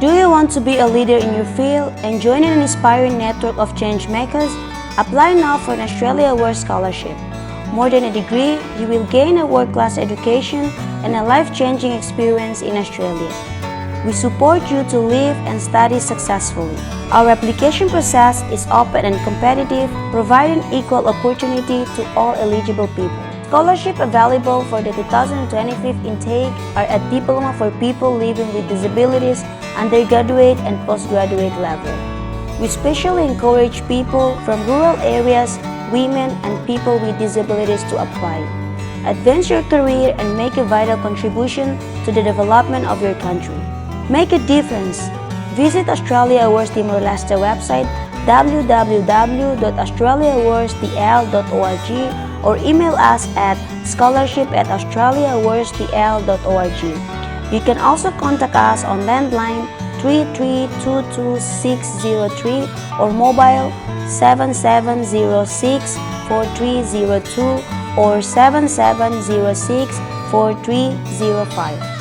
Do you want to be a leader in your field and join an inspiring network of change makers? Apply now for an Australia Award Scholarship. More than a degree, you will gain a world-class education and a life-changing experience in Australia. We support you to live and study successfully. Our application process is open and competitive, providing equal opportunity to all eligible people. Scholarships available for the 2025 intake are a diploma for people living with disabilities, undergraduate and postgraduate level. We especially encourage people from rural areas, women, and people with disabilities to apply. Advance your career and make a vital contribution to the development of your country. Make a difference. Visit Australia Awards Timor-Leste website www.australiaawardsdl.org or email us at scholarship@australiaawardsdl.org. You can also contact us on landline 3322603 or mobile 7706-4302 or 7706-4305.